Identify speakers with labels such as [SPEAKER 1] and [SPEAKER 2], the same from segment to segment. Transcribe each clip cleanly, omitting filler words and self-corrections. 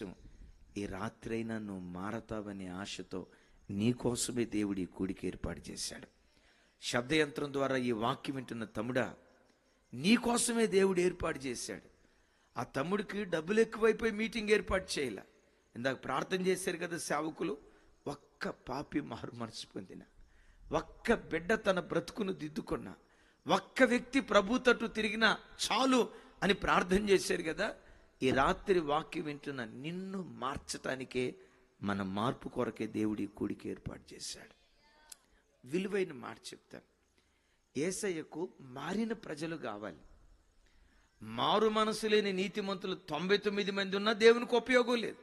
[SPEAKER 1] ఉద్దేశం, ఈ రాత్రైనా నువ్వు మారతావనే ఆశతో నీకోసమే దేవుడు ఈ కూడికి ఏర్పాటు చేశాడు. శబ్దయంత్రం ద్వారా ఈ వాక్యం వింటున్న తమ్ముడా, నీకోసమే దేవుడు ఏర్పాటు చేశాడు. ఆ తమ్ముడికి డబ్బులు ఎక్కువైపోయి మీటింగ్ ఏర్పాటు చేయాల. ఇందాక ప్రార్థన చేశారు కదా సేవకులు, ఒక్క పాపి మారు మనసు పొందిన, ఒక్క బిడ్డ తన బ్రతుకును దిద్దుకున్న, ఒక్క వ్యక్తి ప్రభు తట్టు తిరిగినా చాలు అని ప్రార్థన చేశారు కదా. ఈ రాత్రి వాక్యం వింటున్న నిన్ను మార్చటానికే, మన మార్పు కొరకే దేవుడి కూడికి ఏర్పాటు చేశాడు. విలువైన మాట చెప్తాను. యేసయ్యకు మారిన ప్రజలు కావాలి. మారు మనసు లేని నీతిమంతులు 99 మంది ఉన్నా దేవునికి ఉపయోగం లేదు.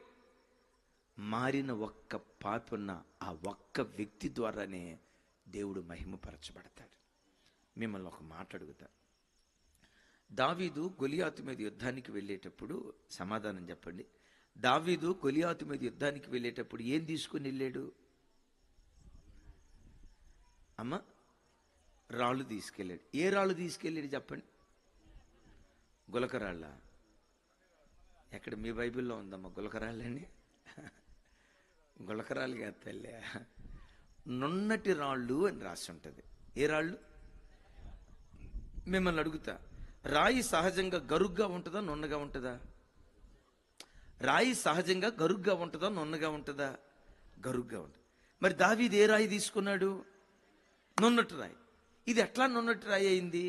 [SPEAKER 1] మారిన ఒక్క పాపి ఉన్న ఆ ఒక్క వ్యక్తి ద్వారానే దేవుడు మహిమపరచబడతాడు. మిమ్మల్ని ఒక మాట అడుగుతా. దావీదు గొలియాతు మీద యుద్ధానికి వెళ్ళేటప్పుడు, సమాధానం చెప్పండి, దావీదు గొలియాతు మీద యుద్ధానికి వెళ్ళేటప్పుడు ఏం తీసుకుని వెళ్ళాడు? అమ్మ, రాళ్ళు తీసుకెళ్ళాడు. ఏ రాళ్ళు తీసుకెళ్ళాడు చెప్పండి? గులకరాళ్ళ? ఎక్కడ మీ బైబిల్లో ఉందమ్మా గులకరాళ్ళని? గులకరాళ్ళు కాదు తల్లి, నున్నటి రాళ్ళు అని రాసి ఉంటుంది. ఏ రాళ్ళు? మిమ్మల్ని అడుగుతా, రాయి సహజంగా గరుగ్గా ఉంటుందా నున్నగా ఉంటుందా? రాయి సహజంగా గరుగ్గా ఉంటుందా నున్నగా ఉంటుందా? గరుగ్గా ఉంటుంది. మరి దావీదు ఏ రాయి తీసుకున్నాడు? నున్నటి రాయి. ఇది ఎట్లా నున్నటి రాయి అయింది?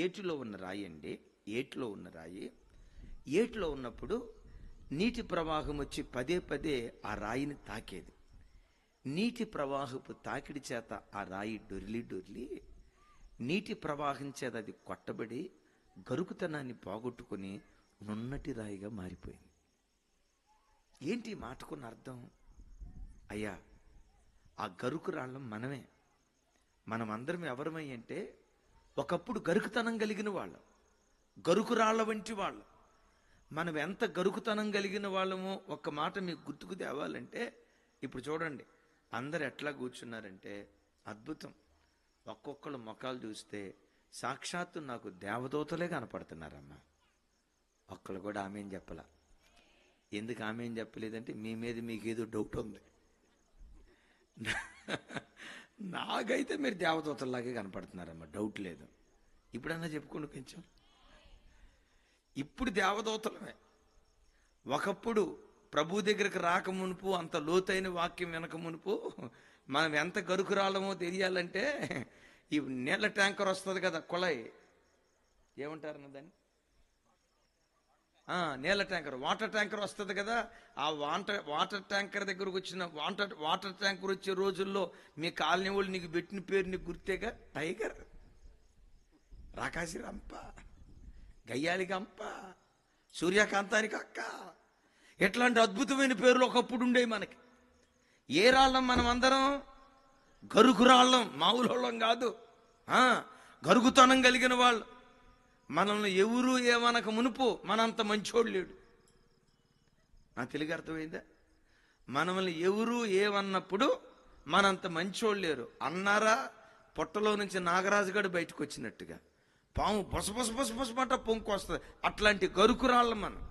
[SPEAKER 1] ఏటిలో ఉన్న రాయి అండి. ఏటిలో ఉన్న రాయి, ఏటిలో ఉన్నప్పుడు నీటి ప్రవాహం వచ్చి పదే పదే ఆ రాయిని తాకేది. నీటి ప్రవాహపు తాకిడి చేత ఆ రాయి డొర్లి డొర్లి నీటి ప్రవాహం చేత అది కొట్టబడి గరుకుతనాన్ని పోగొట్టుకుని నున్నటి రాయిగా మారిపోయింది. ఏంటి మాటకున్న అర్థం? అయ్యా, ఆ గరుకు రాళ్ళం మనమే. మనమందరం ఎవరమై అంటే, ఒకప్పుడు గరుకుతనం కలిగిన వాళ్ళం, గరుకు రాళ్ళ వంటి వాళ్ళం. మనం ఎంత గరుకుతనం కలిగిన వాళ్ళమో ఒక్క మాట మీకు గుర్తుకు తేవాలంటే, ఇప్పుడు చూడండి, అందరు ఎట్లా కూర్చున్నారంటే అద్భుతం. ఒక్కొక్కళ్ళు ముఖాలు చూస్తే సాక్షాత్తు నాకు దేవదూతలే కనపడుతున్నారమ్మా. ఒక్కళ్ళు కూడా ఆమెం చెప్పలా. ఎందుకు ఆమెం చెప్పలేదంటే, మీ మీద మీకు ఏదో డౌట్ ఉంది. నాకైతే మీరు దేవదూతల్లాగే కనపడుతున్నారమ్మా, డౌట్ లేదు. ఇప్పుడన్నా చెప్పుకోండి కొంచెం. ఇప్పుడు దేవదూతలమే. ఒకప్పుడు ప్రభు దగ్గరికి రాక మునుపు, అంత లోతైన వాక్యం వెనక మునుపు, మనం ఎంత గరుకురాళ్ళమో తెలియాలంటే ఈ నీళ్ళ ట్యాంకర్ వస్తుంది కదా, కుళాయి ఏమంటారన్న దాన్ని? నీళ్ళ ట్యాంకర్, వాటర్ ట్యాంకర్ వస్తుంది కదా. ఆ వాటర్ ట్యాంకర్ దగ్గరకు వచ్చిన వాటర్ ట్యాంకర్ వచ్చే రోజుల్లో మీ కాలనీ వాళ్ళు నీకు పెట్టిన పేరు నీకు గుర్తేగా? టైగర్, రాకాసి రంప, గయ్యాలి గంప, సూర్యకాంతానికి అక్క, ఎట్లాంటి అద్భుతమైన పేర్లు ఒకప్పుడు ఉండేవి మనకి. ఏ రాళ్ళం? మనం అందరం గరుకు రాళ్ళం, మామూలు వాళ్ళం కాదు. గరుగుతనం కలిగిన వాళ్ళు. మనల్ని ఎవరు ఏమనక మునుపు మనంత మంచోడు లేడు. నా తెలుగు అర్థమైందా? మనల్ని ఎవరు ఏమన్నప్పుడు మనంత మంచోడు లేరు. అన్నారా, పొట్టలో నుంచి నాగరాజుగాడు బయటకు వచ్చినట్టుగా పాము బొసబొసబొసబొసమంట పొంకు వస్తుంది. అట్లాంటి గరుకురాళ్ళం మనం.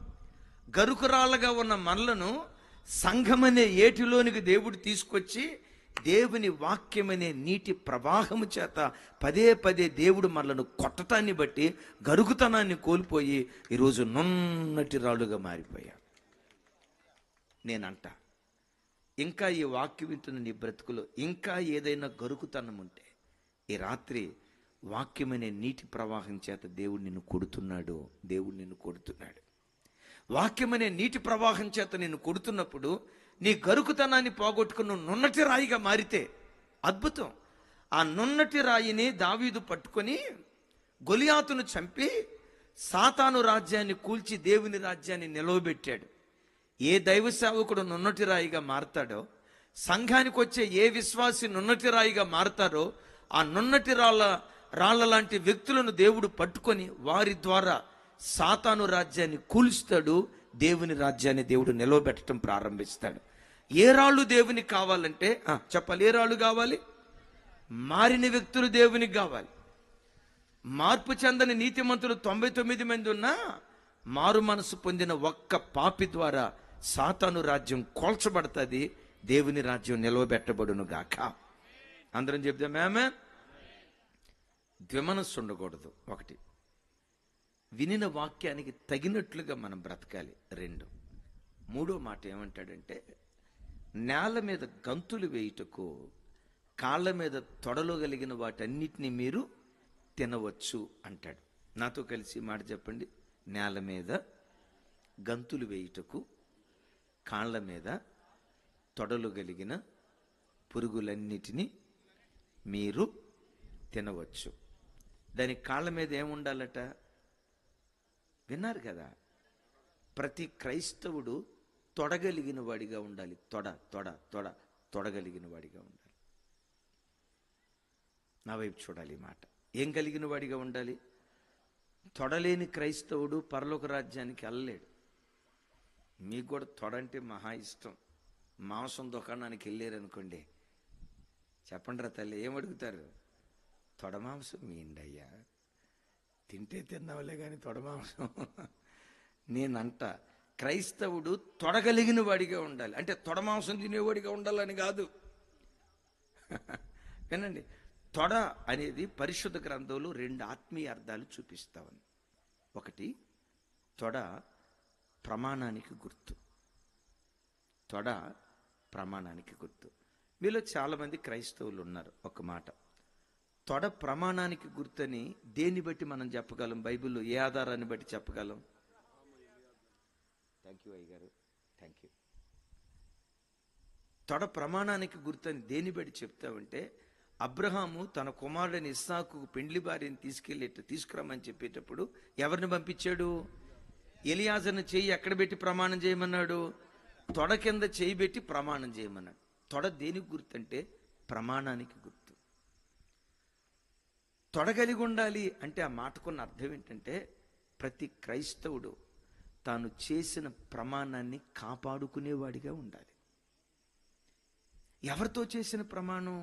[SPEAKER 1] గరుకురాళ్ళగా ఉన్న మనలను సంఘమనే ఏటిలోనికి దేవుడు తీసుకొచ్చి, దేవుని వాక్యమనే నీటి ప్రవాహము చేత పదే పదే దేవుడు మనలను కొట్టటాన్ని బట్టి గరుగుతనాన్ని కోల్పోయి ఈరోజు నున్నటి రాళ్ళుగా మారిపోయా. నేనంట, ఇంకా ఈ వాక్యం వింటున్న నీ బ్రతుకులో ఇంకా ఏదైనా గరుకుతనం ఉంటే, ఈ రాత్రి వాక్యమనే నీటి ప్రవాహం చేత దేవుడు నిన్ను కొడుతున్నాడు. దేవుడు నిన్ను కొడుతున్నాడు. వాక్యమనే నీటి ప్రవాహం చేత నిన్ను కొడుతున్నప్పుడు నీ గరుకుతనాన్ని పోగొట్టుకుని నున్నటి రాయిగా మారితే అద్భుతం. ఆ నున్నటి రాయిని దావీదు పట్టుకొని గొలియాతును చంపి సాతాను రాజ్యాన్ని కూల్చి దేవుని రాజ్యాన్ని నిలవబెట్టాడు. ఏ దైవ సేవకుడు నున్నటి రాయిగా మారతాడో, సంఘానికి వచ్చే ఏ విశ్వాసి నున్నటి రాయిగా మారతారో, ఆ నున్నటి రాళ్ళ లాంటి వ్యక్తులను దేవుడు పట్టుకొని వారి ద్వారా సాతాను రాజ్యాన్ని కూల్స్తాడు. దేవుని రాజ్యాన్ని దేవుడు నిలవబెట్టడం ప్రారంభిస్తాడు. ఏ రాళ్ళు దేవునికి కావాలంటే చెప్పాలి. ఏ రాళ్ళు కావాలి? మారిన వ్యక్తులు దేవునికి కావాలి. మార్పు చెందని నీతిమంతులు 99 మంది ఉన్నా మారు మనసు పొందిన ఒక్క పాపి ద్వారా సాతాను రాజ్యం కోల్చబడుతుంది, దేవుని రాజ్యం నిలవబెట్టబడును గాక. అందరం చెప్దాం ఆమేన్. ద్విమనస్సు ఉండకూడదు. ఒకటి, వినిన వాక్యానికి తగినట్లుగా మనం బ్రతకాలి. రెండు, మూడో మాట ఏమంటాడంటే, నేల మీద గంతులు వేయుటకు కాళ్ళ మీద తొడలు కలిగిన వాటన్నిటినీ మీరు తినవచ్చు అంటాడు. నాతో కలిసి మాట చెప్పండి. నేల మీద గంతులు వేయుటకు కాళ్ళ మీద తొడలు కలిగిన పురుగులన్నిటినీ మీరు తినవచ్చు. దాని కాళ్ళ మీద ఏముండాలట? విన్నారు కదా, ప్రతి క్రైస్తవుడు తొడగలిగిన వాడిగా ఉండాలి. తొడగలిగిన వాడిగా ఉండాలి. నా వైపు చూడాలి. మాట ఏం కలిగిన వాడిగా ఉండాలి? తొడలేని క్రైస్తవుడు పరలోక రాజ్యానికి వెళ్ళలేడు. మీకు కూడా తొడ అంటే మహా ఇష్టం. మాంసం దుకాణానికి వెళ్ళారు అనుకోండి, చెప్పండి రా తల్లి, ఏమడుగుతారు? తొడ మాంసం మీండయ్యా, తింటే తిన్నావులే కానీ తొడ మాంసం. నేనంట క్రైస్తవుడు తొడగలిగిన వాడిగా ఉండాలి. అంటే తొడ మాంసం తినేవాడిగా ఉండాలని కాదు. వినండి, తొడ అనేది పరిశుద్ధ గ్రంథంలో రెండు ఆత్మీయ అర్థాలు చూపిస్తామని. ఒకటి, తొడ ప్రమాణానికి గుర్తు. తొడ ప్రమాణానికి గుర్తు. మీలో చాలామంది క్రైస్తవులు ఉన్నారు. ఒక మాట, తొడ ప్రమాణానికి గుర్తని దేన్ని బట్టి మనం చెప్పగలం? బైబిల్లో ఏ ఆధారాన్ని బట్టి చెప్పగలం? థ్యాంక్ యూ అయ్య గారు, థ్యాంక్ యూ. తొడ ప్రమాణానికి గుర్తని దేన్ని బట్టి చెప్తామంటే, అబ్రహాము తన కుమారుడైన ఇస్సాకు పెండ్లి భార్యని తీసుకురమ్మని చెప్పేటప్పుడు ఎవరిని పంపించాడు? ఎలియాజర్ని చెయ్యి ఎక్కడ పెట్టి ప్రమాణం చేయమన్నాడు? తొడ కింద చేయి పెట్టి ప్రమాణం చేయమన్నాడు. తొడ దేనికి గుర్తు అంటే ప్రమాణానికి గుర్తు. తొడ కలిగి ఉండాలి అంటే ఆ మాటకున్న అర్థం ఏంటంటే, ప్రతి క్రైస్తవుడు తాను చేసిన ప్రమాణాన్ని కాపాడుకునేవాడిగా ఉండాలి. ఎవరితో చేసిన ప్రమాణం?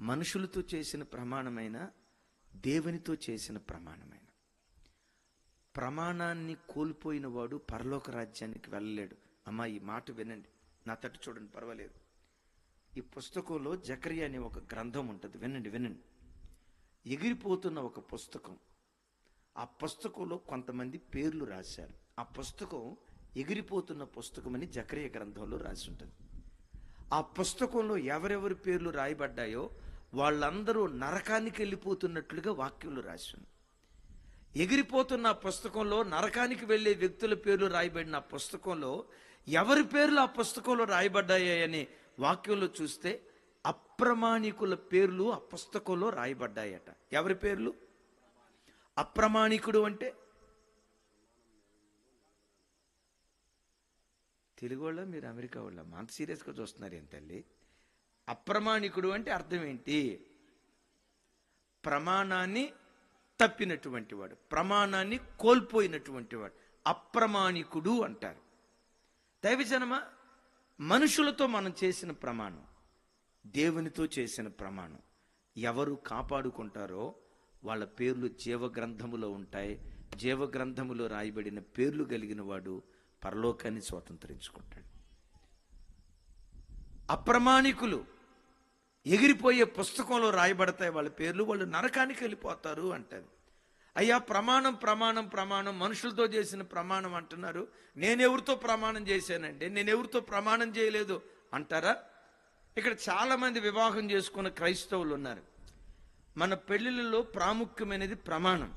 [SPEAKER 1] మనుషులతో చేసిన ప్రమాణమైన, దేవునితో చేసిన ప్రమాణమైన. ప్రమాణాన్ని కోల్పోయిన వాడు పరలోక రాజ్యానికి వెళ్ళలేడు. అమ్మా, ఈ మాట వినండి, నా తట్టు చూడండి, పర్వాలేదు. ఈ పుస్తకంలో జకరియా అనే ఒక గ్రంథం ఉంటుంది. వినండి. ఎగిరిపోతున్న ఒక పుస్తకం. ఆ పుస్తకంలో కొంతమంది పేర్లు రాశారు. ఆ పుస్తకం ఎగిరిపోతున్న పుస్తకం అని జకరియా గ్రంథంలో రాసి ఉంటుంది. ఆ పుస్తకంలో ఎవరెవరి పేర్లు రాయబడ్డాయో వాళ్ళందరూ నరకానికి వెళ్ళిపోతున్నట్లుగా వాక్యంలో రాసి ఉంది. ఎగిరిపోతున్న పుస్తకంలో నరకానికి వెళ్ళే వ్యక్తుల పేర్లు రాయబడిన పుస్తకంలో ఎవరి పేర్లు ఆ పుస్తకంలో రాయబడ్డాయని వాక్యంలో చూస్తే అప్రమాణికుల పేర్లు ఆ పుస్తకంలో రాయబడ్డాయట. ఎవరి పేర్లు? అప్రమాణికుడు అంటే తెలుగు వాళ్ళ, మీరు అమెరికా వాళ్ళ? అంత సీరియస్గా చూస్తున్నారు ఏం తల్లి? అప్రమాణికుడు అంటే అర్థం ఏంటి? ప్రమాణాన్ని తప్పినటువంటి వాడు, ప్రమాణాన్ని కోల్పోయినటువంటి వాడు అప్రమాణికుడు అంటారు. దైవజనమా, మనుషులతో మనం చేసిన ప్రమాణం, దేవునితో చేసిన ప్రమాణం ఎవరు కాపాడుకుంటారో వాళ్ళ పేర్లు జీవగ్రంథములో ఉంటాయి. జీవగ్రంథములో రాయబడిన పేర్లు కలిగిన వాడు పరలోకాన్ని స్వతంత్రించుకుంటాడు. అప్రమాణికులు ఎగిరిపోయే పుస్తకంలో రాయబడతాయి వాళ్ళ పేర్లు, వాళ్ళు నరకానికి వెళ్ళిపోతారు అంటారు. అయ్యా, ప్రమాణం మనుషులతో చేసిన ప్రమాణం అంటున్నారు. నేనెవరితో ప్రమాణం చేశానండి? నేనెవరితో ప్రమాణం చేయలేదు అంటారా? ఇక్కడ చాలా మంది వివాహం చేసుకున్న క్రైస్తవులు ఉన్నారు. మన పెళ్లిళ్ళలో ప్రాముఖ్యమైనది ప్రమాణం.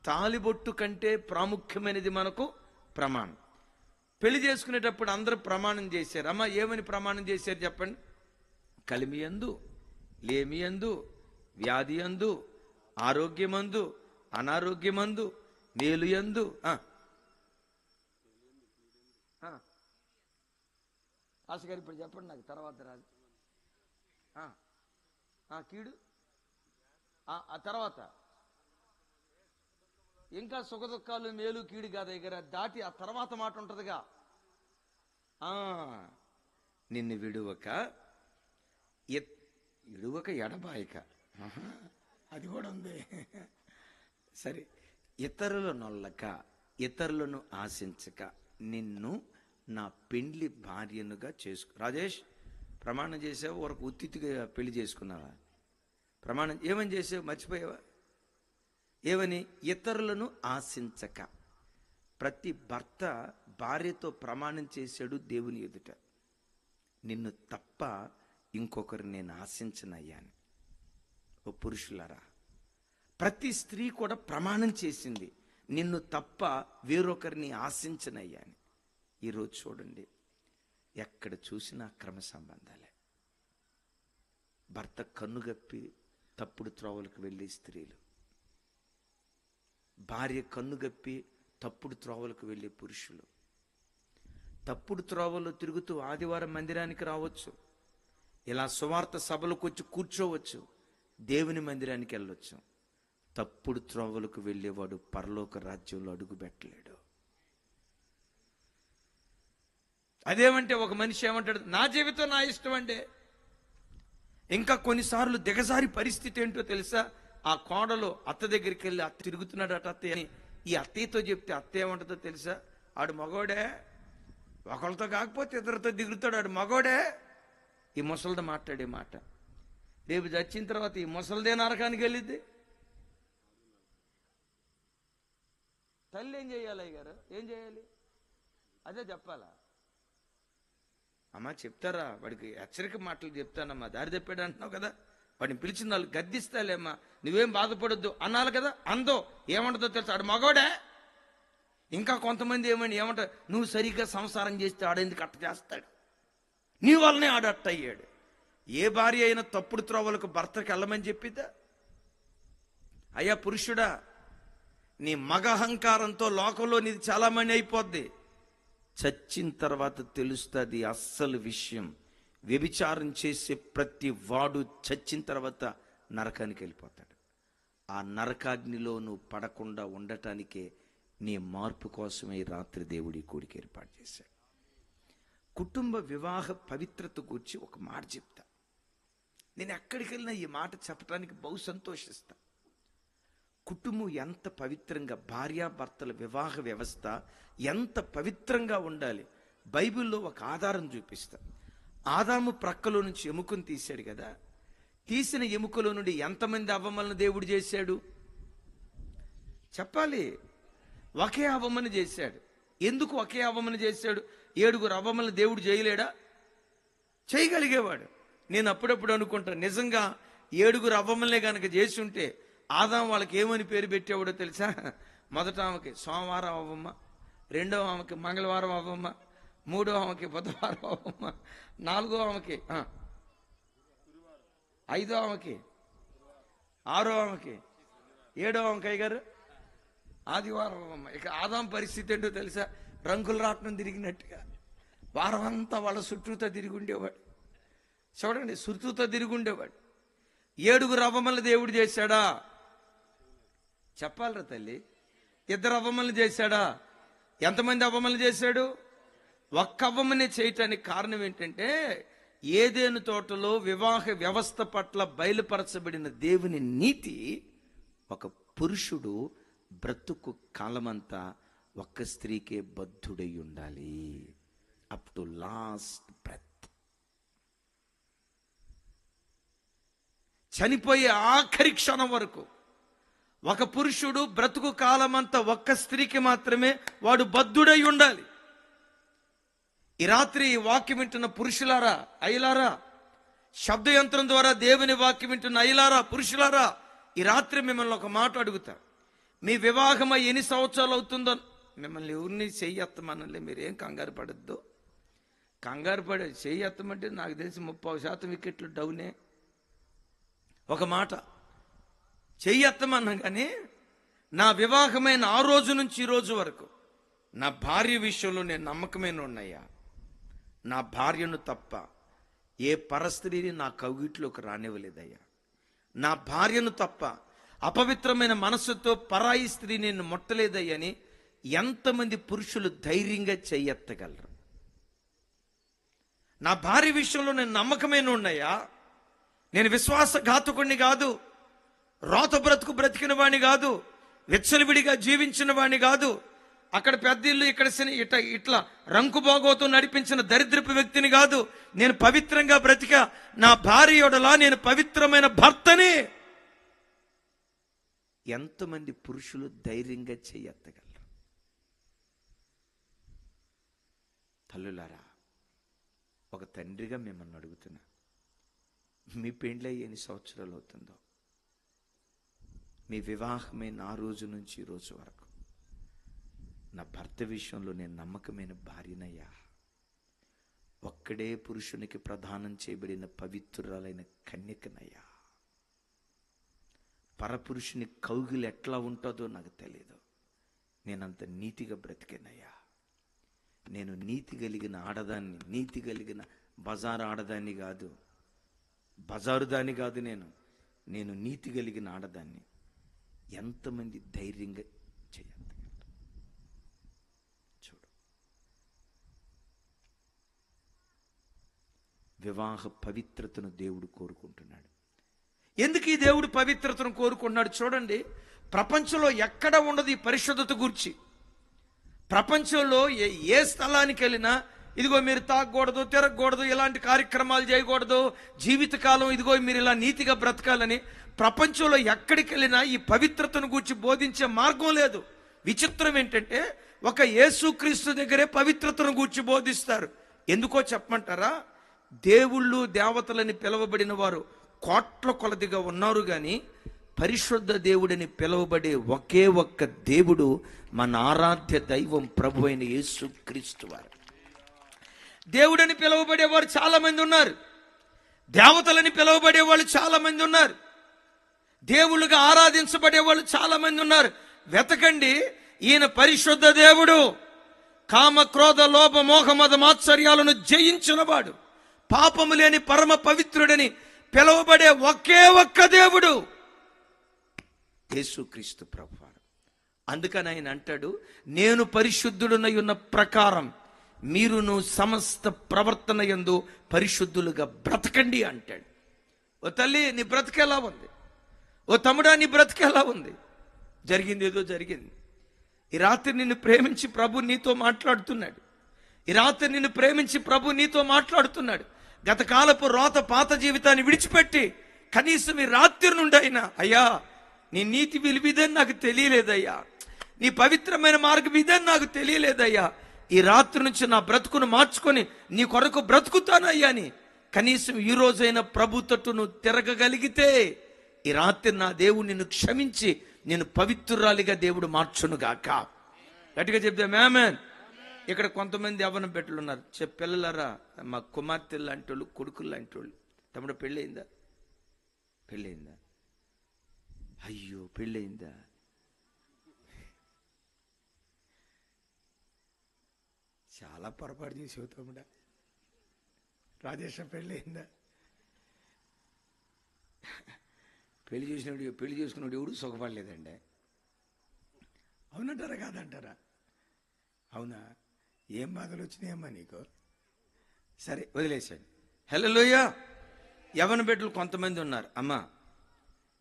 [SPEAKER 1] తాలిబొట్టు కంటే ప్రాముఖ్యమైనది మనకు ప్రమాణం. పెళ్లి చేసుకునేటప్పుడు అందరూ ప్రమాణం చేశారు. అమ్మ, ఏమని ప్రమాణం చేశారు చెప్పండి? కలిమియందు, లేమియందు, వ్యాధియందు, ఆరోగ్యమందు, అనారోగ్యమందు, మేలుయందు, ఆశగారు ఇప్పుడు చెప్పండి, నాకు తర్వాత రాదు. కీడు, ఆ తర్వాత ఇంకా సుఖ దుఃఖాలు, మేలు కీడు కాదు దగ్గర దాటి ఆ తర్వాత మాట ఉంటుందిగా. నిన్ను విడువక ఎడబాయక, అది కూడా ఉంది. సరే, ఇతరుల నొల్లక, ఇతరులను ఆశించక, నిన్ను నా పెండ్లి భార్యనుగా చేసుకో. రాజేష్, ప్రమాణం చేసావు, ఒక ఉత్తిగా పెళ్లి చేసుకున్నావా? ప్రమాణం ఏమని చేసావు? మర్చిపోయావా? ఏమని? ఇతరులను ఆశించక. ప్రతి భర్త భార్యతో ప్రమాణం చేశాడు దేవుని ఎదుట, నిన్ను తప్ప ఇంకొకరు నేను ఆశించనయ్యా అని. ఓ పురుషులారా, ప్రతి స్త్రీ కూడా ప్రమాణం చేసింది, నిన్ను తప్ప వేరొకరిని ఆశించనయ్యా అని. ఈరోజు చూడండి, ఎక్కడ చూసినా అక్రమ సంబంధాలే. భర్త కన్నుగప్పి తప్పుడు త్రోవలకు వెళ్ళే స్త్రీలు, భార్య కన్నుగప్పి తప్పుడు త్రోవలకు వెళ్ళే పురుషులు. తప్పుడు త్రోవలో తిరుగుతూ ఆదివారం మందిరానికి రావచ్చు, ఇలా సువార్త సభలకు వచ్చి కూర్చోవచ్చు, దేవుని మందిరానికి వెళ్ళొచ్చు. తప్పుడు త్రోవలకు వెళ్ళేవాడు పరలోక రాజ్యంలో అడుగు పెట్టలేడు. అదేమంటే ఒక మనిషి ఏమంటాడు, నా జీవితం నా ఇష్టం అంటే. ఇంకా కొన్నిసార్లు దిగజారి పరిస్థితి ఏంటో తెలుసా? ఆ కోడలు అత్త దగ్గరికి వెళ్ళి, అత్త తిరుగుతున్నాడట అత్తయ్య అని ఈ అత్తయ్యతో చెప్తే అత్త ఏమంటుందో తెలుసా? ఆడు మగోడే, ఒకళ్ళతో కాకపోతే ఇద్దరితో దిగుతాడు, ఆడు మగోడే. ఈ ముసలిది మాట్లాడే మాట, రేపు చచ్చిన తర్వాత ఈ ముసలిదే నరకానికి వెళ్ళిద్ది. తల్లి ఏం చేయాలి? అయ్యగారు ఏం చేయాలి? అదే చెప్పాలా? అమ్మా చెప్తారా? వాడికి హెచ్చరిక మాటలు చెప్తానమ్మా, దారి తప్పాడు అంటున్నావు కదా, వాడిని పిలిచిన వాళ్ళు గద్దిస్తాలేమ్మా, నువ్వేం బాధపడొద్దు అనాలి కదా. అందో ఏమంటుందో తెలుసు, ఆడు మగోడే. ఇంకా కొంతమంది ఏమంటారు, నువ్వు సరిగ్గా సంసారం చేస్తే ఆడేందుకు అట్ట చేస్తాడు, నీ వల్లనే ఆడు అట్ట అయ్యాడు. ఏ భార్య అయినా తప్పుడు త్రోవలకు భర్తకి వెళ్ళమని చెప్పిద్దా? అయ్యా పురుషుడా, నీ మగ అహంకారంతో లోకంలో నీది చాలా మంది అయిపోద్ది. చచ్చిన తర్వాత తెలుస్తుంది అస్సలు విషయం. వ్యభిచారం చేసే ప్రతి వాడు చచ్చిన తర్వాత నరకానికి వెళ్ళిపోతాడు. ఆ నరకాగ్నిలో నువ్వు పడకుండా ఉండటానికే నీ మార్పు కోసమే రాత్రి దేవుడి కూడికి ఏర్పాటు చేశాడు. కుటుంబ వివాహ పవిత్రత గురించి ఒక మాట చెప్తా. నేను ఎక్కడికి వెళ్ళినా ఈ మాట చెప్పడానికి బహు సంతోషిస్తా. కుటుంబం ఎంత పవిత్రంగా, భార్యాభర్తల వివాహ వ్యవస్థ ఎంత పవిత్రంగా ఉండాలి. బైబిల్లో ఒక ఆధారం చూపిస్తా. ఆదాము ప్రక్కలో నుంచి ఎముకను తీశాడు కదా, తీసిన ఎముకలో నుండి ఎంతమంది అవ్వమలను దేవుడు చేశాడు చెప్పాలి? ఒకే అవ్వమని చేశాడు. ఎందుకు ఒకే అవ్వమని చేశాడు? 7 అవ్వమలను దేవుడు చేయలేడా? చేయగలిగేవాడు. నేను అప్పుడప్పుడు అనుకుంటాను, నిజంగా 7 అవ్వమలనే కనుక చేసి ఉంటే ఆదాం వాళ్ళకి ఏమని పేరు పెట్టేవాడో తెలుసా? మొదట ఆమెకి సోమవారం అవ్వమ్మ, రెండవ ఆమెకి మంగళవారం అవ్వమ్మ, మూడవ ఆమెకి బుధవారం అవ్వమ్మ, నాలుగో ఆమెకి, ఐదో ఆమెకి, ఆరో ఆమెకి, ఏడవ ఆమెకి అయ్యగారు ఆదివారం అవ్వమ్మ. ఇక ఆదాం పరిస్థితి ఏంటో తెలుసా? రంగుల రాట్నం తిరిగినట్టుగా వారం అంతా వాళ్ళ చుట్టూతో తిరిగి ఉండేవాడు. చూడండి, చుట్టూతో తిరిగి ఉండేవాడు. 7 అవ్వమల్ని దేవుడు చేశాడా? చెప్పాలరా తల్లి. 2 అవ్వమల్ని చేశాడా? ఎంతమంది అవ్వమల్ని చేశాడు? ఒక్క అవ్వమనే చేయటానికి కారణం ఏంటంటే, ఏదేను తోటలో వివాహ వ్యవస్థ పట్ల బయలుపరచబడిన దేవుని నీతి, ఒక పురుషుడు బ్రతుకు కాలమంతా ఒక్క స్త్రీకే బద్ధుడై ఉండాలి, అప్ టు లాస్ట్ బ్రెత్. చనిపోయే ఆఖరి క్షణం వరకు ఒక పురుషుడు బ్రతుకు కాలమంతా ఒక్క స్త్రీకి మాత్రమే వాడు బద్ధుడై ఉండాలి. ఈ రాత్రి ఈ వాక్యం వింటున్న పురుషులారా, అయ్యలారా, శబ్దయంత్రం ద్వారా దేవుని వాక్యం వింటున్న అయ్యలారా, పురుషులారా, ఈ రాత్రి మిమ్మల్ని ఒక మాట అడుగుతా. మీ వివాహమై ఎన్ని సంవత్సరాలు అవుతుందో, మిమ్మల్ని ఎవరిని చెయ్యెత్తమనలే, మీరేం కంగారు పడద్దు. కంగారు పడే చెయ్యెత్తమంటే నాకు తెలిసి 30% వికెట్లు డౌనే. ఒక మాట చెయ్యెత్తమన్నా కానీ, నా వివాహమైన ఆ రోజు నుంచి ఈ రోజు వరకు నా భార్య విషయంలో నేను నమ్మకమైన ఉన్నాయా? నా భార్యను తప్ప ఏ పరస్త్రీని నా కౌగిట్లోకి రానివ్వలేదయ్యా. నా భార్యను తప్ప అపవిత్రమైన మనస్సుతో పరాయి స్త్రీ నేను ముట్టలేదయ్యని ఎంతమంది పురుషులు ధైర్యంగా చెయ్యెత్తగలరు? నా భార్య విషయంలో నేను నమ్మకమైన ఉన్నాయా? నేను విశ్వాసఘాతకుడిని కాదు, రోత బ్రతుకు బ్రతికిన వాడిని కాదు, విచ్చలవిడిగా జీవించిన వాడిని కాదు, అక్కడ పెద్ద ఇల్లు, ఇక్కడ ఇట్లా రంకు బాగోతూ నడిపించిన దరిద్రపు వ్యక్తిని కాదు. నేను పవిత్రంగా బ్రతికా, నా భార్యలా నేను పవిత్రమైన భర్తని. ఎంతమంది పురుషులు ధైర్యంగా చేయెత్తగలరు? తల్లులారా, ఒక తండ్రిగా మిమ్మల్ని అడుగుతున్నా, మీ పెండ్లి ఎన్ని సంవత్సరాలు అవుతుందో, మీ వివాహమైన ఆ రోజు నుంచి ఈ రోజు వరకు నా భర్త విషయంలో నేను నమ్మకమైన భార్యనయ్యా, ఒక్కడే పురుషునికి ప్రదానం చేయబడిన పవిత్రురాలైన కన్యకనయ్యా, పరపురుషుని కౌగిలి ఎట్లా ఉంటుందో నాకు తెలియదు, నేనంత నీతిగా బ్రతికేనయ్యా. నేను నీతి కలిగిన ఆడదాన్ని, నీతి కలిగిన బజారు ఆడదాన్ని కాదు, బజారు దాన్ని కాదు, నేను నీతి కలిగిన ఆడదాన్ని. ఎంతమంది ధైర్యంగా చేయగలరు? చూడు, వివాహ పవిత్రతను దేవుడు కోరుకుంటున్నాడు. ఎందుకు ఈ దేవుడు పవిత్రతను కోరుకుంటున్నాడు? చూడండి, ప్రపంచంలో ఎక్కడ ఉండదు ఈ పరిశుద్ధత గురించి. ప్రపంచంలో ఏ స్థలానికి వెళ్ళినా ఇదిగో మీరు తాగకూడదు, తిరగకూడదు, ఇలాంటి కార్యక్రమాలు చేయకూడదు, జీవితకాలం ఇదిగో మీరు ఇలా నీతిగా బ్రతకాలని ప్రపంచంలో ఎక్కడికి వెళ్ళినా ఈ పవిత్రతను గురించి బోధించే మార్గం లేదు. విచిత్రం ఏంటంటే ఒక యేసుక్రీస్తు దగ్గరే పవిత్రతను గురించి బోధిస్తారు. ఎందుకో చెప్పమంటారా? దేవుళ్ళు దేవతలని పిలువబడిన వారు కోట్ల కొలదిగా ఉన్నారు, కానీ పరిశుద్ధ దేవుడిని పిలువబడే ఒకే ఒక్క దేవుడు మన ఆరాధ్య దైవం ప్రభు అయిన యేసుక్రీస్తు వారు. దేవుడని పిలువబడేవారు చాలా మంది ఉన్నారు, దేవతలని పిలువబడే వాళ్ళు చాలా మంది ఉన్నారు, దేవుళ్ళుగా ఆరాధించబడే వాళ్ళు చాలా మంది ఉన్నారు. వెతకండి, ఈయన పరిశుద్ధ దేవుడు, కామ క్రోధ లోభ మోహ మద మాత్సర్యాలను జయించినవాడు, పాపము లేని పరమ పవిత్రుడని పిలువబడే ఒకే ఒక్క దేవుడు యేసుక్రీస్తు ప్రభువారు. అందుకని ఆయన అంటాడు, నేను పరిశుద్ధుడనై ఉన్న ప్రకారం మీరును సమస్త ప్రవర్తన యందు పరిశుద్ధులుగా బ్రతకండి అంటాడు. ఓ తల్లి, నీ బ్రతికెలా ఉంది? ఓ తమ్ముడా, నీ బ్రతికెలా ఉంది? జరిగింది ఏదో జరిగింది. ఈ రాత్రి నిన్ను ప్రేమించి ప్రభు నీతో మాట్లాడుతున్నాడు. ఈ రాత్రి నిన్ను ప్రేమించి ప్రభు నీతో మాట్లాడుతున్నాడు. గత కాలపు రోత పాత జీవితాన్ని విడిచిపెట్టి కనీసం ఈ రాత్రి నుండి అయినా, అయ్యా నీ నీతి విలువిదని నాకు తెలియలేదయ్యా, నీ పవిత్రమైన మార్గం ఇదని నాకు తెలియలేదయ్యా, ఈ రాత్రి నుంచి నా బ్రతుకును మార్చుకొని నీ కొరకు బ్రతుకుతానయ్యా అని కనీసం ఈ రోజైనా ప్రభు తట్టు నువ్వు తిరగగలిగితే ఈ రాత్రి నా దేవుడు నిన్ను క్షమించి నేను పవిత్రురాలిగా దేవుడు మార్చునుగాక. గట్టిగా చెప్తే ఆమేన్. ఇక్కడ కొంతమంది యవ్వన బిడ్డలు ఉన్నారు. పిల్లలరా, మా కుమార్తెలు లాంటి వాళ్ళు, కొడుకులు లాంటి వాళ్ళు, తమ్ముడు పెళ్ళయిందా? పెళ్ళయిందా? అయ్యో పెళ్ళయిందా? చాలా పొరపాటు చేసేవు తమ్ముడా. రాజేష్ పెళ్ళయిందా? పెళ్లి చేసుకున్నాడు ఎవడు సుఖపడలేదండి. అవునంటారా కాదంటారా? అవునా? ఏం బాధలు వచ్చినాయమ్మా నీకు? సరే వదిలేశాడు. హల్లెలూయా. యవ్వన బిడ్డలు కొంతమంది ఉన్నారు. అమ్మా,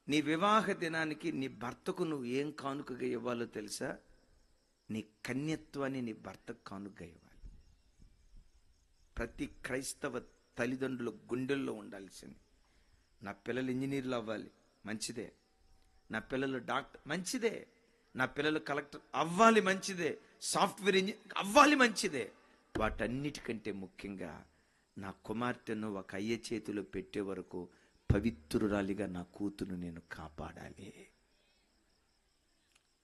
[SPEAKER 1] నీ వివాహ దినానికి నీ భర్తకు నువ్వు ఏం కానుకగా ఇవ్వాలో తెలుసా? నీ కన్యత్వాన్ని నీ భర్తకు కానుకగా ఇవ్వాలి. ప్రతి క్రైస్తవ తల్లిదండ్రుల గుండెల్లో ఉండాల్సింది. నా పిల్లలు ఇంజనీర్లు అవ్వాలి, మంచిదే. నా పిల్లలు డాక్టర్, మంచిదే. నా పిల్లలు కలెక్టర్ అవ్వాలి, మంచిదే. సాఫ్ట్వేర్ ఇంజనీర్ అవ్వాలి, మంచిదే. వాటన్నిటికంటే ముఖ్యంగా నా కుమార్తెను ఒక అయ్య చేతిలో పెట్టే వరకు పవిత్రురాలిగా నా కూతురు నేను కాపాడాలి.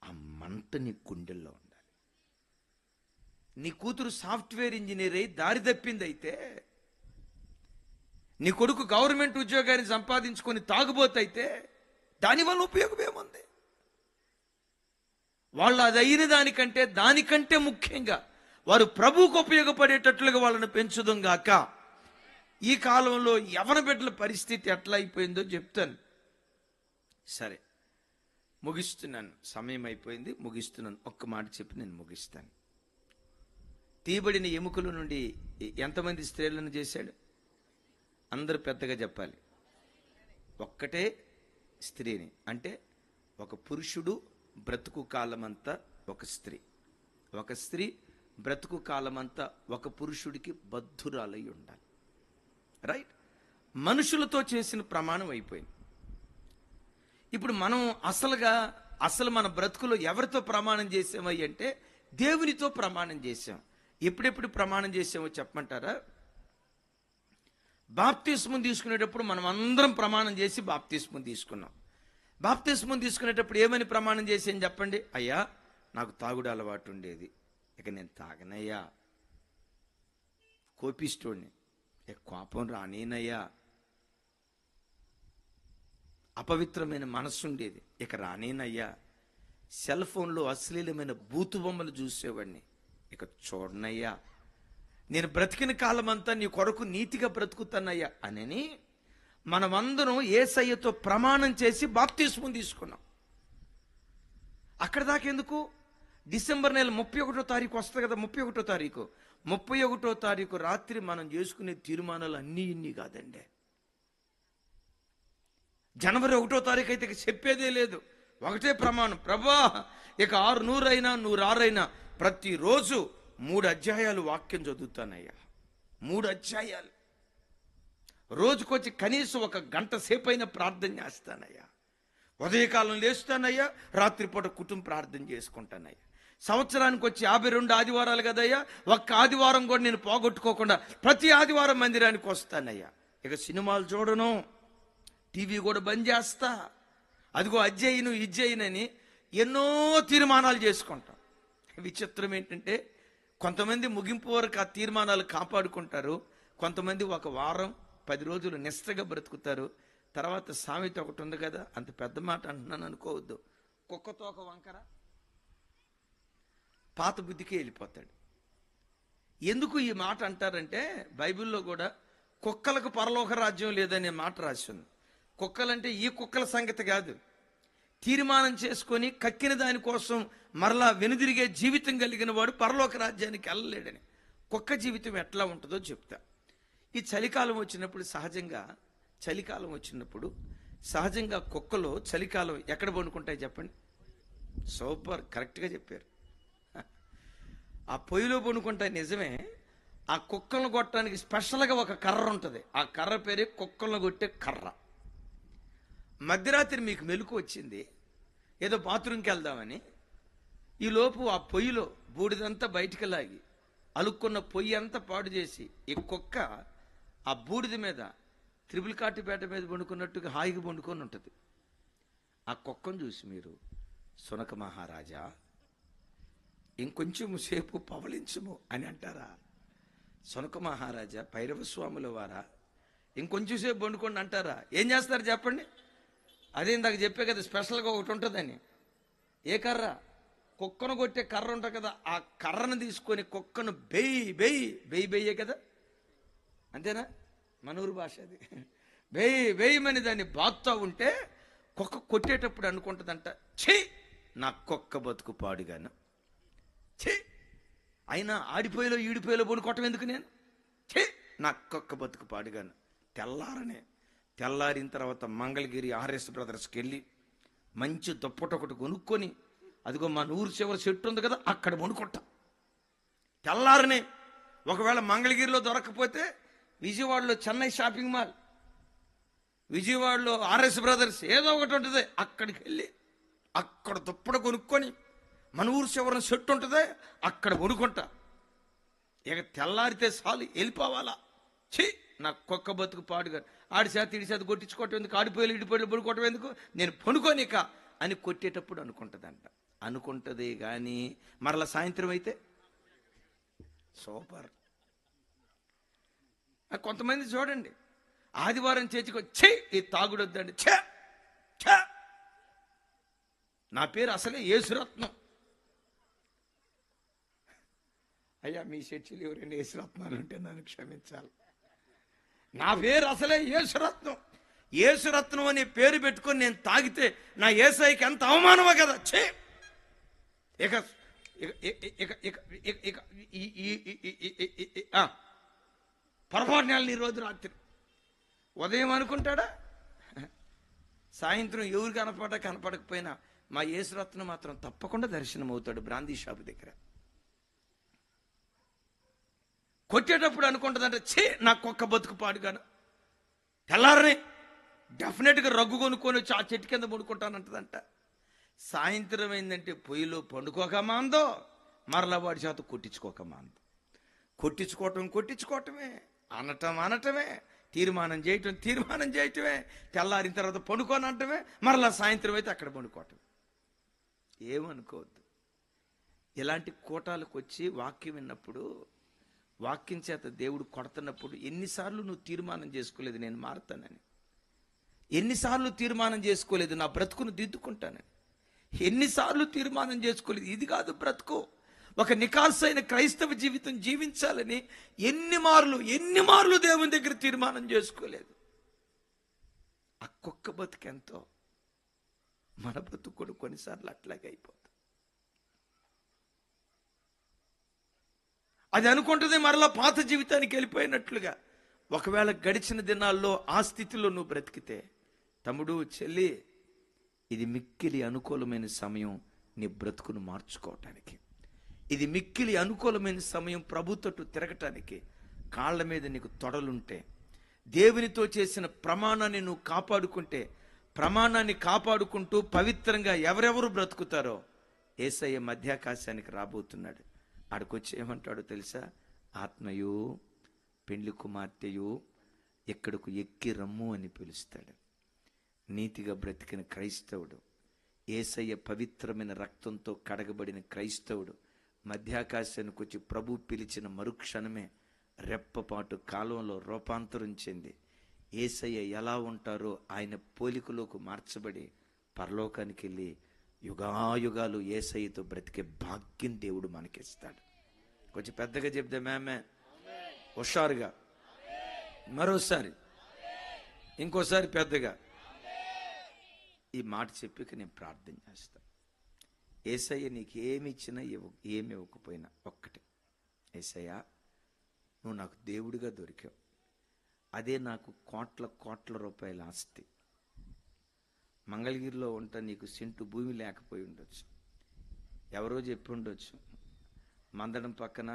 [SPEAKER 1] ఆ మంట నీ గుండెల్లో ఉండాలి. నీ కూతురు సాఫ్ట్వేర్ ఇంజనీర్ అయి దారి తప్పిందైతే, నీ కొడుకు గవర్నమెంట్ ఉద్యోగాన్ని సంపాదించుకొని తాగుబోతైతే దానివల్ల ఉపయోగం ఏముంది? వాళ్ళు అది అయిన దానికంటే ముఖ్యంగా వారు ప్రభువుకు ఉపయోగపడేటట్లుగా వాళ్ళని పెంచుదాం గాక. ఈ కాలంలో యవ్వన బిడ్డల పరిస్థితి ఎట్లా అయిపోయిందో చెప్తాను. సరే, ముగిస్తున్నాను. సమయం అయిపోయింది, ముగిస్తున్నాను. ఒక్క మాట చెప్పి నేను ముగిస్తాను. తీయబడిన ఎముకల నుండి ఎంతమంది స్త్రీలను చేశాడు? అందరూ పెద్దగా చెప్పాలి. ఒక్కటే స్త్రీని. అంటే ఒక పురుషుడు బ్రతుకు కాలమంతా ఒక స్త్రీ. ఒక స్త్రీ బ్రతుకు కాలమంతా ఒక పురుషుడికి బద్ధురాలై ఉండాలి. రైట్? మనుషులతో చేసిన ప్రమాణం అయిపోయింది. ఇప్పుడు మనం అసలు మన బ్రతుకులో ఎవరితో ప్రమాణం చేసామయ్యి అంటే దేవునితో ప్రమాణం చేసాం. ఎప్పుడెప్పుడు ప్రమాణం చేసామో చెప్పమంటారా? బాప్తిస్మం తీసుకునేటప్పుడు మనం అందరం ప్రమాణం చేసి బాప్తిస్మం తీసుకున్నాం. బాప్తిస్మం తీసుకునేటప్పుడు ఏమని ప్రమాణం చేసాం చెప్పండి? అయ్యా, నాకు తాగుడు అలవాటు ఉండేది, ఇక నేను తాగనయ్యా. కోపిస్తోడిని, ఇక కోపం రానేనయ్యా. అపవిత్రమైన మనస్సు ఉండేది, ఇక రానేనయ్యా. సెల్ ఫోన్లో అశ్లీలమైన బూతు బొమ్మలు చూసేవాడిని, ఇక చూడనయ్యా. నేను బ్రతికిన కాలం అంతా నీ కొరకు నీతిగా బ్రతుకుతానయ్యా అని మనమందరం యేసయ్యతో ప్రమాణం చేసి బాప్తిస్మం తీసుకున్నాం. అక్కడ దాకెందుకు? డిసెంబర్ నెల 31వ తారీఖు వస్తుంది కదా, 31వ తారీఖు రాత్రి మనం చేసుకునే తీర్మానాలు అన్నీ ఇన్ని కాదండి. జనవరి 1వ తారీఖు అయితే చెప్పేదే లేదు, ఒకటే ప్రమాణం. ప్రభా, ఇక 600 అయినా 106 అయినా ప్రతిరోజు 3 అధ్యాయాలు వాక్యం చదువుతానయ్యా. 3 అధ్యాయాలు రోజుకొచ్చి కనీసం 1 గంట సేపు అయినా ప్రార్థన చేస్తానయ్యా. ఉదయకాలం లేస్తానయ్యా, రాత్రిపూట కుటుంబ ప్రార్థన చేసుకుంటానయ్యా. సంవత్సరానికి వచ్చి 52 ఆదివారాలు కదయ్యా, 1 ఆదివారం కూడా నేను పోగొట్టుకోకుండా ప్రతి ఆదివారం మందిరానికి వస్తానయ్యా. ఇక సినిమాలు చూడను, టీవీ కూడా బంద్ చేస్తా. అదిగో అజ్జయ్యను ఇజ్జయ్యనని ఎన్నో తీర్మానాలు చేసుకుంటాం. విచిత్రం ఏంటంటే కొంతమంది ముగింపు వరకు ఆ తీర్మానాలు కాపాడుకుంటారు, కొంతమంది 1 వారం 10 రోజులు నిష్టగా బ్రతుకుతారు. తర్వాత సామెత ఒకటి ఉంది కదా, అంత పెద్ద మాట అంటున్నాను అనుకోవద్దు, కుక్కతో ఒక వంకర పాత బుద్ధికి వెళ్ళిపోతాడు. ఎందుకు ఈ మాట అంటారంటే బైబిల్లో కూడా కుక్కలకు పరలోక రాజ్యం లేదనే మాట రాసి ఉంది. కుక్కలంటే ఈ కుక్కల సంగతి కాదు, తీర్మానం చేసుకొని కక్కిన దానికోసం మరలా వెనుదిరిగే జీవితం కలిగిన వాడు పరలోక రాజ్యానికి వెళ్ళలేడని. కుక్క జీవితం ఎట్లా ఉంటుందో చెప్తా. ఈ చలికాలం వచ్చినప్పుడు సహజంగా కుక్కలు చలికాలం ఎక్కడ పండుకుంటాయి చెప్పండి? సూపర్, కరెక్ట్గా చెప్పారు. ఆ పొయ్యిలో పండుకుంటాయి, నిజమే. ఆ కుక్కలను కొట్టడానికి స్పెషల్గా ఒక కర్ర ఉంటుంది, ఆ కర్ర పేరే కుక్కలను కొట్టే కర్ర. మధ్యరాత్రి మీకు మెలకు వచ్చింది, ఏదో బాత్రూమ్కి వెళ్దామని, ఈలోపు ఆ పొయ్యిలో బూడిదంతా బయటికి లాగి అలుక్కున్న పొయ్యి అంతా పాడు చేసి ఈ కుక్క ఆ బూడిద మీద త్రిపుల్ కాటిపేట మీద పండుకున్నట్టుగా హాయిగా పండుకొని ఉంటుంది. ఆ కుక్కను చూసి మీరు, సునక మహారాజా ఇంకొంచెం సేపు పవలించుము అని అంటారా? సునక మహారాజా, భైరవ స్వాముల వారా ఇంకొంచెం సేపు పండుకోండి అంటారా? ఏం చేస్తారు చెప్పండి? అదే ఇందాక చెప్పే కదా స్పెషల్గా ఒకటి ఉంటుందని. ఏ కర్ర? కుక్కను కొట్టే కర్ర ఉంటుంది కదా, ఆ కర్రను తీసుకొని కుక్కను బెయ్యే కదా, అంతేనా? మనూరు భాష అది. బెయ్యమని దాన్ని బాత్తా ఉంటే కుక్క కొట్టేటప్పుడు అనుకుంటుందంట, ఛీ నా కుక్క బతుకు పాడుగాను, ఛీ అయినా ఆడిపోయేలో ఈడిపోయేలో బొడి కొట్టం ఎందుకు నేను, ఛీ నా కుక్క బతుకు పాడుగాను. తెల్లారిన తర్వాత మంగళగిరి ఆర్ఎస్ బ్రదర్స్కి వెళ్ళి మంచి దుప్పటి ఒకటి కొనుక్కొని, అదిగో మా ఊరు చివరి చెట్టు ఉంది కదా, అక్కడ వండుకుంటా. తెల్లారనే ఒకవేళ మంగళగిరిలో దొరకకపోతే విజయవాడలో చెన్నై షాపింగ్ మాల్, విజయవాడలో ఆర్ఎస్ బ్రదర్స్ ఏదో ఒకటి ఉంటుంది, అక్కడికి వెళ్ళి అక్కడ దుప్పటి కొనుక్కొని మన ఊరు చివరిన చెట్టు ఉంటుంది అక్కడ వండుకుంటా. ఇక తెల్లారితే చాలు వెళ్ళిపోవాలా. ఛీ నా కుక్క బతుకు పాడుగా, ఆడి చేత ఇడి చేత కొట్టించుకోవటం ఎందుకు, ఆడిపోయి ఇడిపోయి పడుకోవటం ఎందుకు, నేను పనుకోనిక అని కొట్టేటప్పుడు అనుకుంటుంది కానీ మరలా సాయంత్రం అయితే సూపర్. కొంతమంది చూడండి, ఆదివారం చేతికి ఛే ఈ తాగుడొద్దండి, ఛే ఛే, నా పేరు అసలే యేసురత్నం. అయ్యా మీ చర్చిలు ఎవరైనా యేసురత్నాలు ఉంటే నన్ను క్షమించాలి. నా పేరు అసలే యేసురత్నం. యేసురత్నం అనే పేరు పెట్టుకొని నేను తాగితే నా యేసయ్యకి ఎంత అవమానమో కదా. ఛే ఇక పొరపాటున ఈ రోజు రాత్రి ఉదయం అనుకుంటాడా, సాయంత్రం ఎవరు కనపడకపోయినా మా యేసురత్నం మాత్రం తప్పకుండా దర్శనం అవుతాడు బ్రాందీ షాపు దగ్గర. కొట్టేటప్పుడు అనుకుంటుందంట, ఛే నా కుక్క బతుకు పాడుగాను, తెల్లారని డెఫినెట్గా రగ్గు కొనుక్కొని వచ్చి ఆ చెట్టు కింద పడుకుంటానంటదంట. సాయంత్రం అయిందంటే పొయ్యిలో పండుకోకమా అందో, మరలా వాడి చేత కొట్టించుకోకమా అందో. కొట్టించుకోవటమే, అనటమే, తీర్మానం చేయటమే, తెల్లారిన తర్వాత పండుకొని అంటమే, మరలా సాయంత్రం అయితే అక్కడ పండుకోవటం. ఏమనుకోవద్దు. ఇలాంటి కూటాలకు వచ్చి వాక్యం విన్నప్పుడు, వాక్యం చేత దేవుడు కొడుతున్నప్పుడు ఎన్నిసార్లు నువ్వు తీర్మానం చేసుకోలేదు నేను మారుతానని? ఎన్నిసార్లు తీర్మానం చేసుకోలేదు నా బ్రతుకును దిద్దుకుంటానని? ఎన్నిసార్లు తీర్మానం చేసుకోలేదు ఇది కాదు బ్రతుకు, ఒక నికాల్సైన క్రైస్తవ జీవితం జీవించాలని ఎన్ని మార్లు దేవుని దగ్గర తీర్మానం చేసుకోలేదు? ఆ కుక్క బతుకెంతో మన బతుకుడు కొన్నిసార్లు అట్లాగే అయిపోతుంది. అది అనుకుంటుంది మరలా పాత జీవితానికి వెళ్ళిపోయినట్లుగా. ఒకవేళ గడిచిన దినాల్లో ఆ స్థితిలో నువ్వు బ్రతికితే, తమ్ముడు చెల్లి, ఇది మిక్కిలి అనుకూలమైన సమయం నీ బ్రతుకును మార్చుకోవటానికి. ఇది మిక్కిలి అనుకూలమైన సమయం ప్రభు తట్టు తిరగటానికి. కాళ్ళ మీద నీకు తొడలుంటే, దేవునితో చేసిన ప్రమాణాన్ని నువ్వు కాపాడుకుంటే, ప్రమాణాన్ని కాపాడుకుంటూ పవిత్రంగా ఎవరెవరు బ్రతుకుతారో యేసయ్య మధ్యాకాశానికి రాబోతున్నాడు. ఆడికొచ్చి ఏమంటాడో తెలుసా? ఆత్మయు పెండ్లి కుమార్తెయు ఎక్కడకు ఎక్కి రమ్ము అని పిలుస్తాడు. నీతిగా బ్రతికిన క్రైస్తవుడు, యేసయ్య పవిత్రమైన రక్తంతో కడగబడిన క్రైస్తవుడు మధ్యాకాశానికి వచ్చి ప్రభు పిలిచిన మరుక్షణమే రెప్పపాటు కాలంలో రూపాంతరం చెంది యేసయ్య ఎలా ఉంటారో ఆయన పోలికలోకి మార్చబడి పరలోకానికి వెళ్ళి యుగాయుగాలు యేసయ్యతో బ్రతికే భాగ్యం దేవుడు మనకిస్తాడు. కొంచెం పెద్దగా చెప్తే మేమే హుషారుగా, మరోసారి, ఇంకోసారి పెద్దగా ఈ మాట చెప్పిక నేను ప్రార్థన చేస్తాను. యేసయ్య నీకు ఏమి ఇచ్చినా ఏమి ఇవ్వకపోయినా ఒక్కటే, యేసయ్య నువ్వు నాకు దేవుడిగా దొరికావు, అదే నాకు కోట్ల రూపాయల ఆస్తి. మంగళగిరిలో ఉంటా, నీకు సెంటు భూమి లేకపోయి ఉండొచ్చు, ఎవరో చెప్పి ఉండొచ్చు, మందడం పక్కన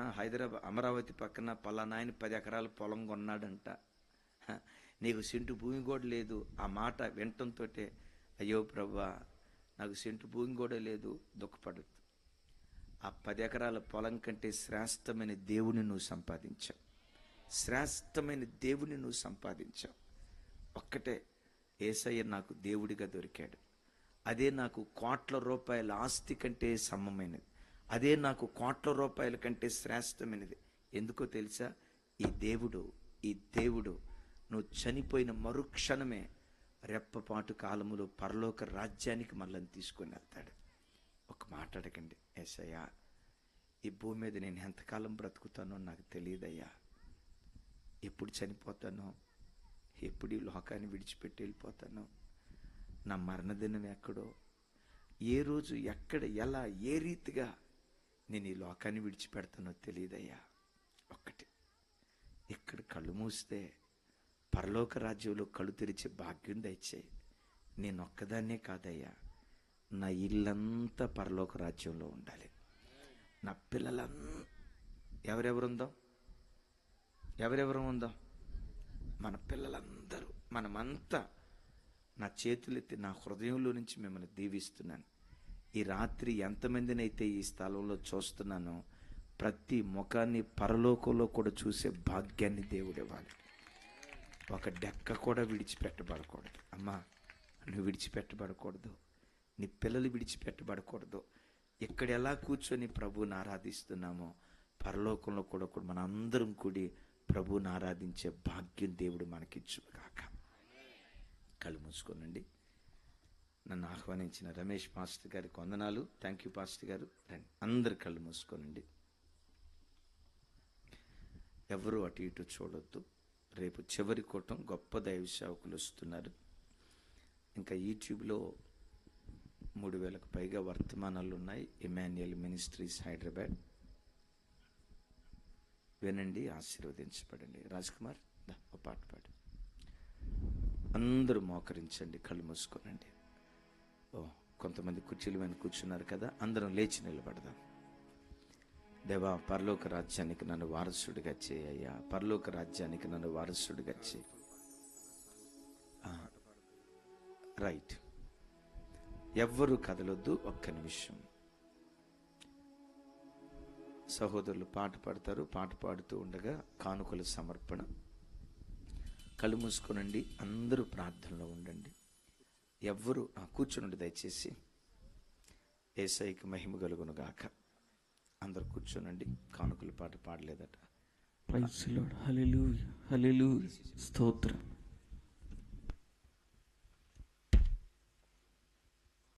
[SPEAKER 1] అమరావతి పక్కన పలానా ఆయన 10 ఎకరాల పొలం కొన్నాడంట, నీకు సెంటు భూమి కూడా లేదు. ఆ మాట వినటంతో అయ్యో ప్రభువా నాకు సెంటు భూమి కూడా లేదు, దుఃఖపడద్దు. ఆ 10 ఎకరాల పొలం కంటే శ్రేష్టమైన దేవుని నువ్వు సంపాదించావు, శ్రేష్టమైన దేవుని నువ్వు సంపాదించావు. ఒక్కటే, యేసయ్య నాకు దేవుడిగా దొరికాడు, అదే నాకు కోట్ల రూపాయల ఆస్తి కంటే సమమైనది, అదే నాకు కోట్ల రూపాయల కంటే శ్రేష్టమైనది. ఎందుకో తెలుసా? ఈ దేవుడు నువ్వు చనిపోయిన మరుక్షణమే రెప్పపాటు కాలములో పరలోక రాజ్యానికి మళ్ళీ తీసుకొని వెళ్తాడు. ఒక మాట అడగండి, యేసయ్యా ఈ భూమి మీద నేను ఎంతకాలం బ్రతుకుతానో నాకు తెలియదయ్యా, ఎప్పుడు చనిపోతానో, ఎప్పుడు ఈ లోకాన్ని విడిచిపెట్టి వెళ్ళిపోతానో, నా మరణదినం ఎక్కడో, ఏ రోజు ఎక్కడ ఎలా ఏ రీతిగా నేను ఈ లోకాన్ని విడిచిపెడతానో తెలియదయ్యా. ఒక్కటి, ఇక్కడ కళ్ళు మూస్తే పరలోక రాజ్యంలో కళ్ళు తెరిచే భాగ్యం దయచేయి. నేను ఒక్కదాన్నే కాదయ్యా, నా ఇల్లంతా పరలోక రాజ్యంలో ఉండాలి. నా ఎవరెవరు ఉందో మన పిల్లలందరూ, మనమంతా, నా చేతులెత్తి నా హృదయంలో నుంచి మిమ్మల్ని దీవిస్తున్నాను. ఈ రాత్రి ఎంతమందినైతే ఈ స్థలంలో చూస్తున్నానో ప్రతి ముఖాన్ని పరలోకంలో కూడా చూసే భాగ్యాన్ని దేవుడు ఇవ్వాలి. ఒక డెక్క కూడా విడిచిపెట్టబడకూడదు. అమ్మా నువ్వు విడిచిపెట్టబడకూడదు, నీ పిల్లలు విడిచిపెట్టబడకూడదు. ఇక్కడ ఎలా కూర్చొని ప్రభువుని ఆరాధిస్తున్నామో పరలోకంలో కూడా మన అందరం కూడి ప్రభువుని ఆరాధించే భాగ్యం దేవుడు మనకిచ్చుగాక. కళ్ళు మూసుకోనండి. నన్ను ఆహ్వానించిన రమేష్ పాస్టర్ గారికి వందనాలు. థ్యాంక్ యూ పాస్టర్ గారు. రండి, అందరు కళ్ళు మూసుకోనండి. ఎవరు అటు ఇటు చూడొద్దు. రేపు చివరి కూటం గొప్ప దైవ సేవకులు వస్తున్నారు. ఇంకా యూట్యూబ్లో 3000కు పైగా వర్తమానాలు ఉన్నాయి. ఇమాన్యుయల్ మినిస్ట్రీస్ హైదరాబాద్. వినండి, ఆశీర్వదించబడండి. రాజ్ కుమార్ ఒక పాట పాడు. అందరూ మోకరించండి, కళ్ళు మూసుకోనండి. కొంతమంది కుర్చీల మీద కూర్చున్నారు కదా, అందరం లేచి నిలబడదాం. దేవా, పరలోక రాజ్యానికి నన్ను వారసుడిగా చేయ్యా, పరలోక రాజ్యానికి నన్ను వారసుడిగా చేయి. రైట్, ఎవ్వరూ కదలొద్దు, ఒక్క నిమిషం. సహోదరులు పాట పాడతారు. పాట పాడుతూ ఉండగా కానుకల సమర్పణ. కళ్ళు మూసుకోనండి, అందరూ ప్రార్థనలో ఉండండి. ఎవ్వరూ కూర్చునుండి దయచేసి. యేసయ్యకి మహిమ కలుగును గాక. అందరు కూర్చోనండి. కానుకల పాట పాడలేదట.
[SPEAKER 2] Praise the Lord. Hallelujah, hallelujah, స్తోత్రం.